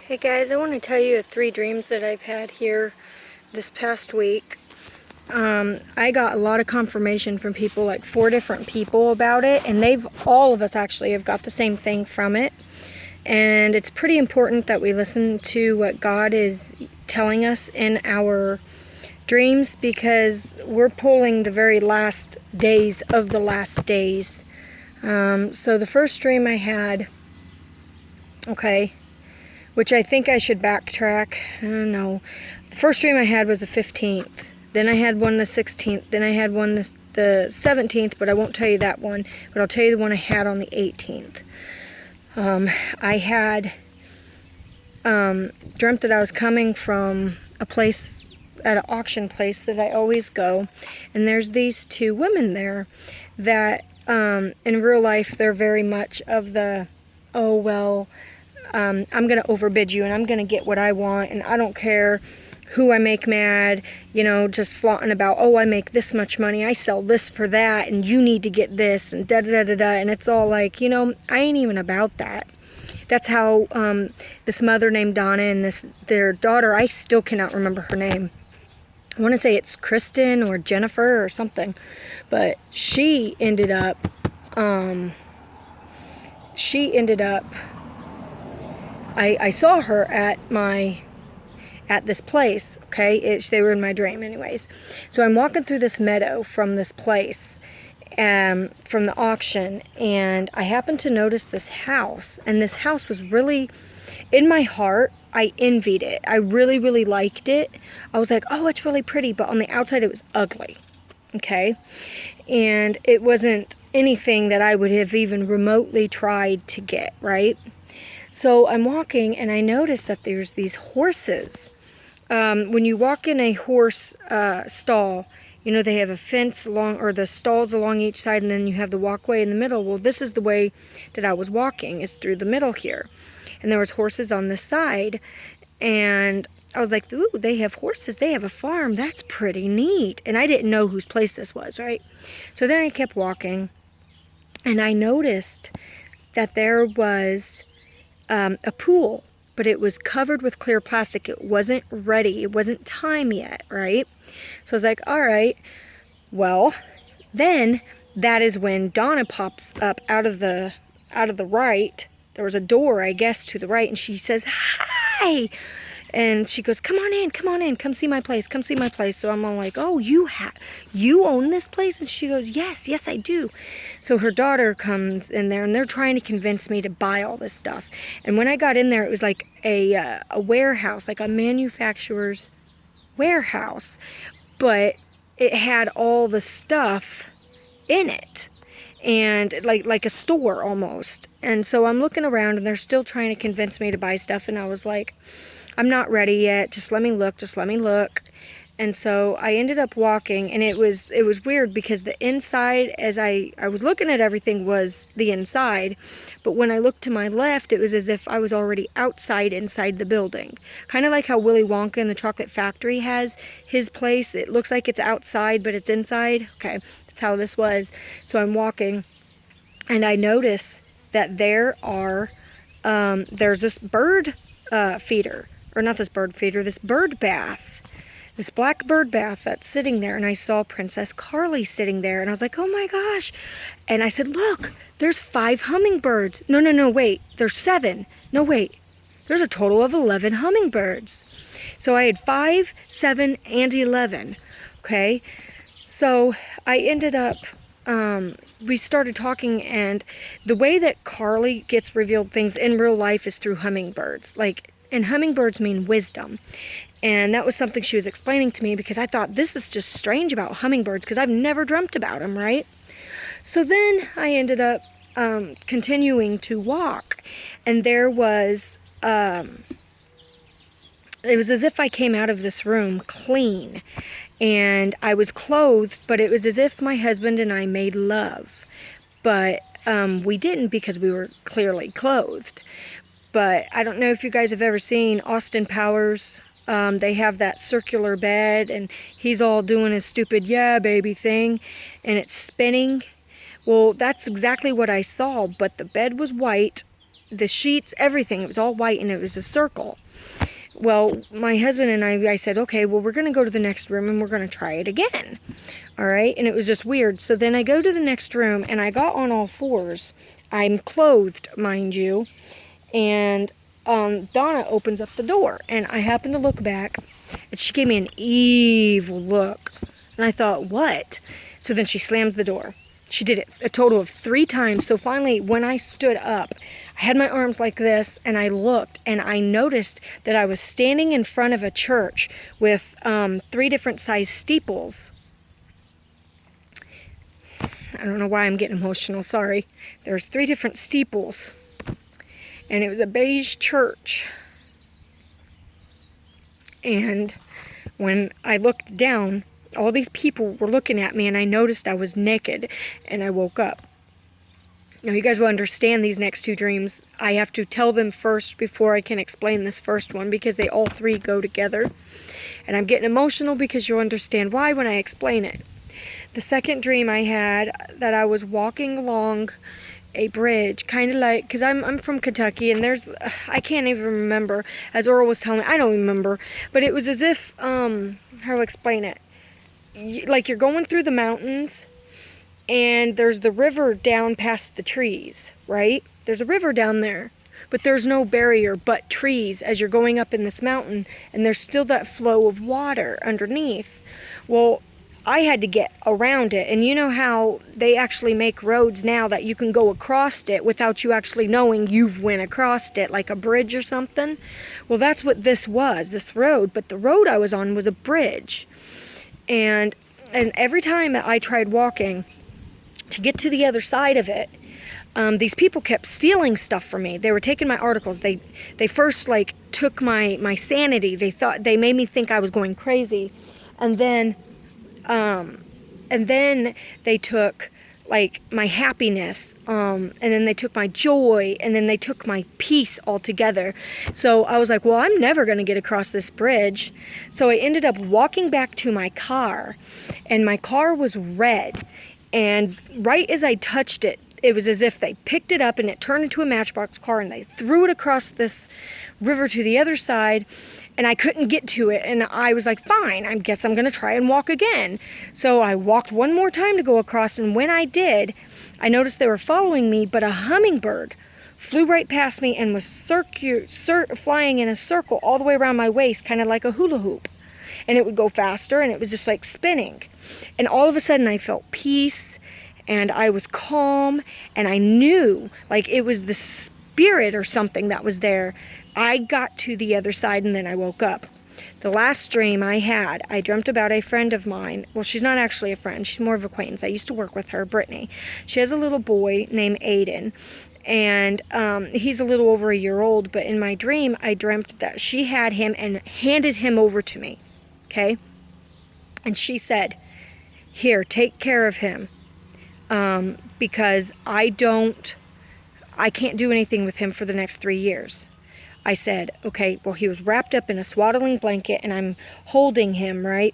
Hey guys, I want to tell you 3 dreams that I've had here this past week. I got a lot of confirmation from people, like 4 different people about it, and all of us actually have got the same thing from it. And it's pretty important that we listen to what God is telling us in our dreams, because we're pulling the very last days of the last days. So the first dream I had, which I think I should backtrack. No. The first dream I had was the 15th. Then I had one the 16th. Then I had one the 17th, but I won't tell you that one. But I'll tell you the one I had on the 18th. I had dreamt that I was coming from a place, at an auction place that I always go. And there's these 2 women there that in real life they're very much of the, I'm going to overbid you and I'm going to get what I want, and I don't care who I make mad, just flaunting about, I make this much money, I sell this for that, and you need to get this, and da-da-da-da-da, and it's all like, I ain't even about that. That's how this mother named Donna and their daughter, I still cannot remember her name. I want to say it's Kristen or Jennifer or something, but she ended up I saw her at this place, they were in my dream anyways. So I'm walking through this meadow from this place, from the auction, and I happened to notice this house, and this house was really, in my heart, I envied it. I really, really liked it. I was like, it's really pretty, but on the outside it was ugly, and it wasn't anything that I would have even remotely tried to get, right? So I'm walking, and I notice that there's these horses. When you walk in a horse stall, they have a fence along, or the stalls along each side, and then you have the walkway in the middle. Well, this is the way that I was walking, is through the middle here. And there was horses on this side, and I was like, ooh, they have horses, they have a farm, that's pretty neat. And I didn't know whose place this was, right? So then I kept walking, and I noticed that there was a pool, but it was covered with clear plastic. It wasn't ready. It wasn't time yet, right? So I was like, all right. Well, then that is when Donna pops up out of the right. There was a door, I guess, to the right, and she says, hi. And she goes, come on in, come see my place, come see my place. So I'm all like, you own this place? And she goes, yes, I do. So her daughter comes in there, and they're trying to convince me to buy all this stuff. And when I got in there, it was like a warehouse, like a manufacturer's warehouse, but it had all the stuff in it, and like a store almost. And so I'm looking around, and they're still trying to convince me to buy stuff, and I was like, I'm not ready yet, just let me look. And so I ended up walking, and it was weird, because the inside, as I was looking at everything, was the inside, but when I looked to my left, it was as if I was already inside the building. Kind of like how Willy Wonka in the Chocolate Factory has his place. It looks like it's outside, but it's inside. Okay, that's how this was. So I'm walking, and I notice that there's this bird feeder. Or not this bird feeder, this bird bath. This black bird bath that's sitting there. And I saw Princess Carly sitting there. And I was like, oh my gosh. And I said, look, there's 5 hummingbirds. No, wait. There's 7. No, wait. There's a total of 11 hummingbirds. So I had 5, 7, and 11. Okay. So I ended up, we started talking, and the way that Carly gets revealed things in real life is through hummingbirds. And hummingbirds mean wisdom. And that was something she was explaining to me, because I thought, this is just strange about hummingbirds, because I've never dreamt about them, right? So then I ended up continuing to walk, and there was, it was as if I came out of this room clean, and I was clothed, but it was as if my husband and I made love. But we didn't, because we were clearly clothed. But I don't know if you guys have ever seen Austin Powers. They have that circular bed, and he's all doing his stupid yeah baby thing, and it's spinning. Well, that's exactly what I saw, but the bed was white, the sheets, everything. It was all white and it was a circle. Well, my husband and I said, okay, well, we're going to go to the next room and we're going to try it again. All right. And it was just weird. So then I go to the next room and I got on all fours. I'm clothed, mind you. And Donna opens up the door and I happen to look back and she gave me an evil look. And I thought, what? So then she slams the door. She did it a total of 3 times. So finally, when I stood up, I had my arms like this, and I looked, and I noticed that I was standing in front of a church with 3 different size steeples. I don't know why I'm getting emotional, sorry. There's 3 different steeples, and it was a beige church. And when I looked down, all these people were looking at me, and I noticed I was naked, and I woke up. Now, you guys will understand these next 2 dreams. I have to tell them first before I can explain this first one, because they all 3 go together. And I'm getting emotional because you'll understand why when I explain it. The second dream I had, that I was walking along a bridge, kind of like, because I'm from Kentucky, and I can't even remember, as Oral was telling me, I don't remember, but it was as if, how do I explain it? Like you're going through the mountains and there's the river down past the trees, right? There's a river down there, but there's no barrier but trees as you're going up in this mountain, and there's still that flow of water underneath. Well, I had to get around it, and you know how they actually make roads now that you can go across it without you actually knowing you've went across it, like a bridge or something? Well, that's what this was, this road, but the road I was on was a bridge. And every time that I tried walking to get to the other side of it, these people kept stealing stuff from me. They were taking my articles. They first like took my sanity. They made me think I was going crazy, and then they took like my happiness, and then they took my joy, and then they took my peace altogether. So I was like, well, I'm never going to get across this bridge. So I ended up walking back to my car, and my car was red. And right as I touched it, it was as if they picked it up and it turned into a Matchbox car, and they threw it across this river to the other side, and I couldn't get to it. And I was like, fine, I guess I'm going to try and walk again. So I walked one more time to go across, and when I did, I noticed they were following me, but a hummingbird flew right past me and was flying in a circle all the way around my waist, kind of like a hula hoop. And it would go faster, and it was just like spinning. And all of a sudden I felt peace, and I was calm, and I knew like it was the spirit or something that was there. I got to the other side, and then I woke up. The last dream I had, I dreamt about a friend of mine. Well, she's not actually a friend. She's more of an acquaintance. I used to work with her, Brittany. She has a little boy named Aiden, and he's a little over a year old. But in my dream, I dreamt that she had him and handed him over to me, okay? And she said, here, take care of him, because I can't do anything with him for the next 3 years. I said, okay, well, he was wrapped up in a swaddling blanket, and I'm holding him, right?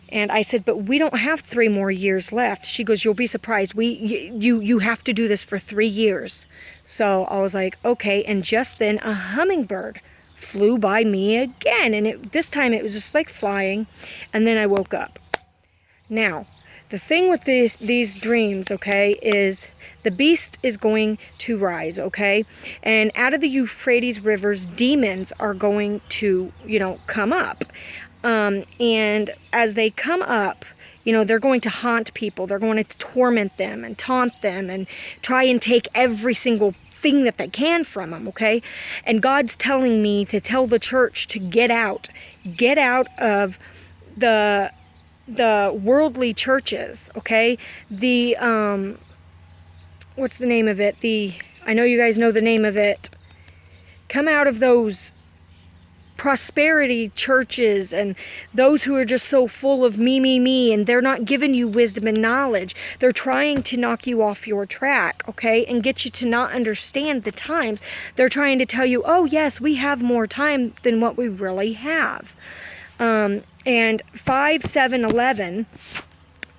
And I said, but we don't have 3 more years left. She goes, you'll be surprised. You have to do this for 3 years. So I was like, okay. And just then a hummingbird flew by me again. And this time it was just like flying. And then I woke up. Now, the thing with these dreams, okay, is the beast is going to rise, okay? And out of the Euphrates rivers, demons are going to, come up. And as they come up, they're going to haunt people. They're going to torment them and taunt them and try and take every single thing that they can from them, okay? And God's telling me to tell the church to get out of the worldly churches, okay? What's the name of it? I know you guys know the name of it. Come out of those prosperity churches and those who are just so full of me, and they're not giving you wisdom and knowledge. They're trying to knock you off your track, okay, and get you to not understand the times. They're trying to tell you, oh yes, we have more time than what we really have. And 5, 7, 11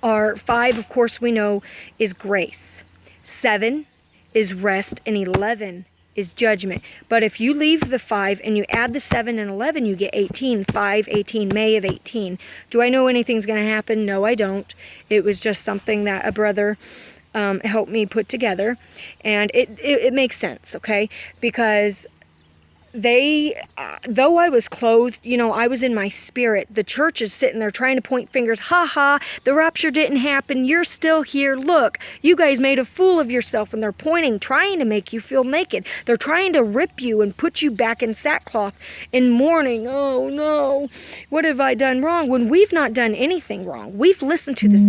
are 5, of course, we know is grace. 7 is rest, and 11 is judgment. But if you leave the 5 and you add the 7 and 11, you get 18. 5, 18, May of 18. Do I know anything's going to happen? No, I don't. It was just something that a brother helped me put together. And it makes sense, okay? Because though I was clothed, I was in my spirit. The church is sitting there trying to point fingers. Ha ha, the rapture didn't happen. You're still here. Look, you guys made a fool of yourself. And they're pointing, trying to make you feel naked. They're trying to rip you and put you back in sackcloth in mourning. Oh no, what have I done wrong? When we've not done anything wrong. We've listened to this